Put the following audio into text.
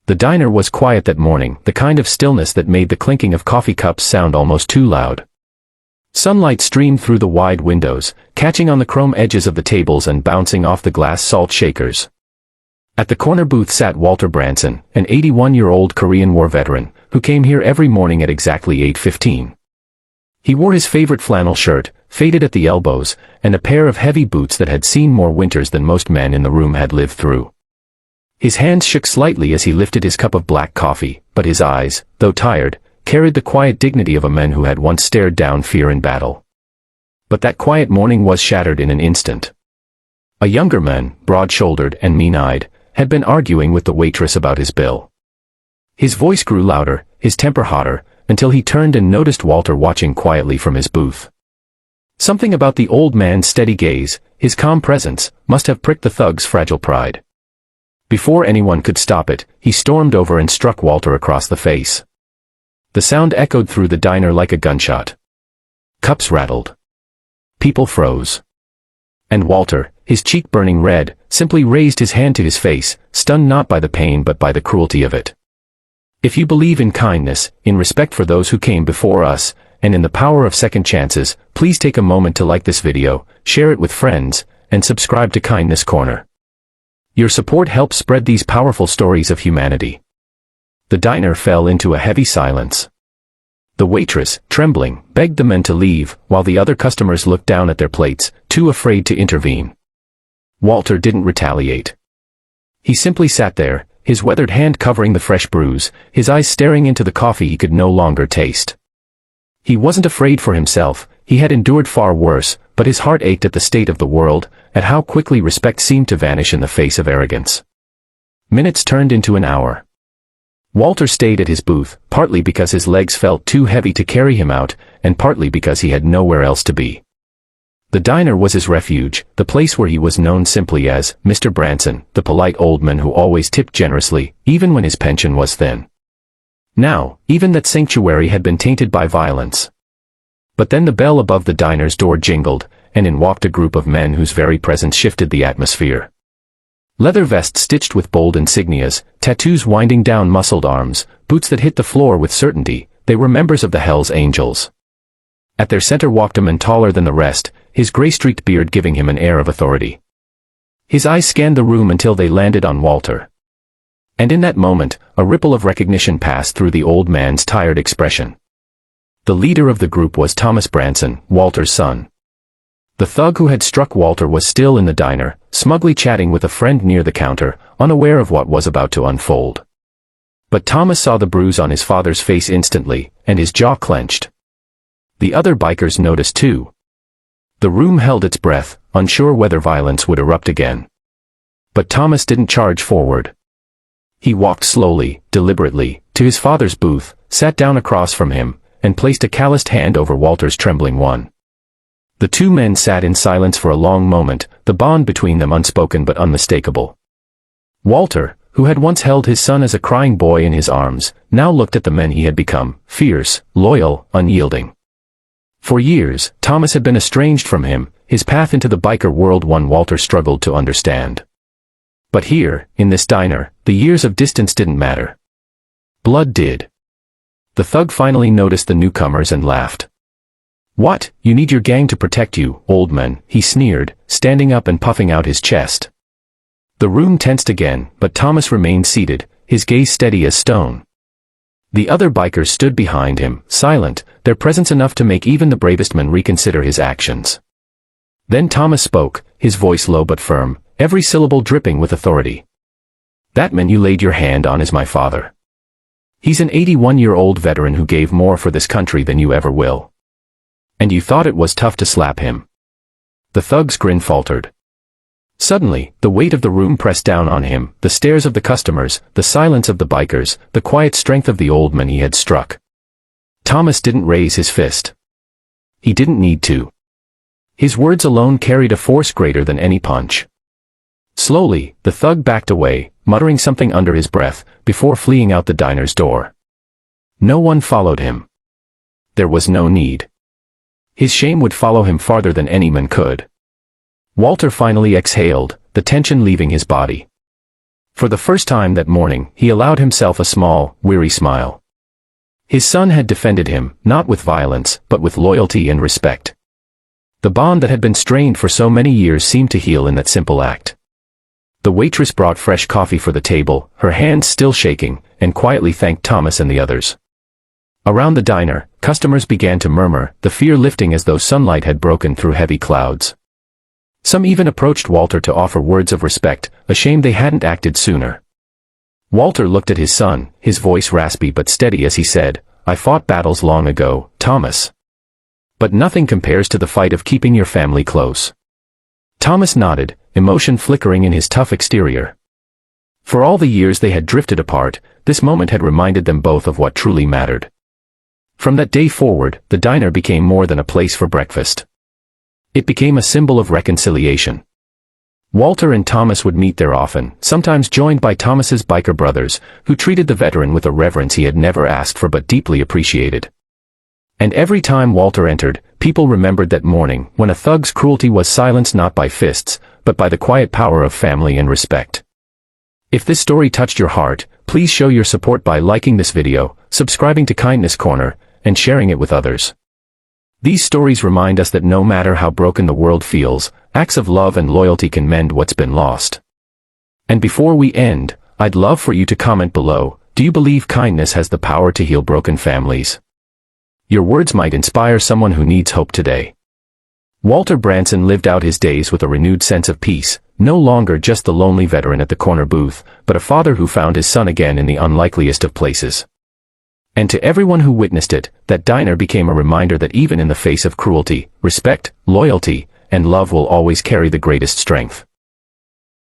The diner was quiet that morning, the kind of stillness that made the clinking of coffee cups sound almost too loud. Sunlight streamed through the wide windows, catching on the chrome edges of the tables and bouncing off the glass salt shakers. At the corner booth sat Walter Branson, an 81-year-old Korean War veteran, who came here every morning at exactly 8:15. He wore his favorite flannel shirt, faded at the elbows, and a pair of heavy boots that had seen more winters than most men in the room had lived through. His hands shook slightly as he lifted his cup of black coffee, but his eyes, though tired, carried the quiet dignity of a man who had once stared down fear in battle. But that quiet morning was shattered in an instant. A younger man, broad-shouldered and mean-eyed, had been arguing with the waitress about his bill. His voice grew louder, his temper hotter, until he turned and noticed Walter watching quietly from his booth. Something about the old man's steady gaze, his calm presence, must have pricked the thug's fragile pride. Before anyone could stop it, he stormed over and struck Walter across the face. The sound echoed through the diner like a gunshot. Cups rattled. People froze. And Walter, his cheek burning red, simply raised his hand to his face, stunned not by the pain but by the cruelty of it. If you believe in kindness, in respect for those who came before us, and in the power of second chances, please take a moment to like this video, share it with friends, and subscribe to Kindness Corner. Your support helps spread these powerful stories of humanity. The diner fell into a heavy silence. The waitress, trembling, begged the men to leave, while the other customers looked down at their plates, too afraid to intervene. Walter didn't retaliate. He simply sat there, his weathered hand covering the fresh bruise, his eyes staring into the coffee he could no longer taste. He wasn't afraid for himself, he had endured far worse, but his heart ached at the state of the world, at how quickly respect seemed to vanish in the face of arrogance. Minutes turned into an hour. Walter stayed at his booth, partly because his legs felt too heavy to carry him out, and partly because he had nowhere else to be. The diner was his refuge, the place where he was known simply as Mr. Branson, the polite old man who always tipped generously, even when his pension was thin. Now, even that sanctuary had been tainted by violence. But then the bell above the diner's door jingled, and in walked a group of men whose very presence shifted the atmosphere. Leather vests stitched with bold insignias, tattoos winding down muscled arms, boots that hit the floor with certainty, they were members of the Hell's Angels. At their center walked a man taller than the rest, his gray-streaked beard giving him an air of authority. His eyes scanned the room until they landed on Walter. And in that moment, a ripple of recognition passed through the old man's tired expression. The leader of the group was Thomas Branson, Walter's son. The thug who had struck Walter was still in the diner, smugly chatting with a friend near the counter, unaware of what was about to unfold. But Thomas saw the bruise on his father's face instantly, and his jaw clenched. The other bikers noticed too. The room held its breath, unsure whether violence would erupt again. But Thomas didn't charge forward. He walked slowly, deliberately, to his father's booth, sat down across from him, and placed a calloused hand over Walter's trembling one. The two men sat in silence for a long moment, the bond between them unspoken but unmistakable. Walter, who had once held his son as a crying boy in his arms, now looked at the men he had become, fierce, loyal, unyielding. For years, Thomas had been estranged from him, his path into the biker world one Walter struggled to understand. But here, in this diner, the years of distance didn't matter. Blood did. The thug finally noticed the newcomers and laughed. "What, you need your gang to protect you, old man," he sneered, standing up and puffing out his chest. The room tensed again, but Thomas remained seated, his gaze steady as stone. The other bikers stood behind him, silent, their presence enough to make even the bravest man reconsider his actions. Then Thomas spoke, his voice low but firm, every syllable dripping with authority. "That man you laid your hand on is my father. He's an 81-year-old veteran who gave more for this country than you ever will. And you thought it was tough to slap him." The thug's grin faltered. Suddenly, the weight of the room pressed down on him, the stares of the customers, the silence of the bikers, the quiet strength of the old man he had struck. Thomas didn't raise his fist. He didn't need to. His words alone carried a force greater than any punch. Slowly, the thug backed away, muttering something under his breath, before fleeing out the diner's door. No one followed him. There was no need. His shame would follow him farther than any man could. Walter finally exhaled, the tension leaving his body. For the first time that morning, he allowed himself a small, weary smile. His son had defended him, not with violence, but with loyalty and respect. The bond that had been strained for so many years seemed to heal in that simple act. The waitress brought fresh coffee for the table, her hands still shaking, and quietly thanked Thomas and the others. Around the diner, customers began to murmur, the fear lifting as though sunlight had broken through heavy clouds. Some even approached Walter to offer words of respect, ashamed they hadn't acted sooner. Walter looked at his son, his voice raspy but steady as he said, "I fought battles long ago, Thomas. But nothing compares to the fight of keeping your family close." Thomas nodded, emotion flickering in his tough exterior. For all the years they had drifted apart, this moment had reminded them both of what truly mattered. From that day forward, the diner became more than a place for breakfast. It became a symbol of reconciliation. Walter and Thomas would meet there often, sometimes joined by Thomas's biker brothers, who treated the veteran with a reverence he had never asked for but deeply appreciated. And every time Walter entered, people remembered that morning, when a thug's cruelty was silenced not by fists, but by the quiet power of family and respect. If this story touched your heart, please show your support by liking this video, subscribing to Kindness Corner, and sharing it with others. These stories remind us that no matter how broken the world feels, acts of love and loyalty can mend what's been lost. And before we end, I'd love for you to comment below, do you believe kindness has the power to heal broken families? Your words might inspire someone who needs hope today. Walter Branson lived out his days with a renewed sense of peace, no longer just the lonely veteran at the corner booth, but a father who found his son again in the unlikeliest of places. And to everyone who witnessed it, that diner became a reminder that even in the face of cruelty, respect, loyalty, and love will always carry the greatest strength.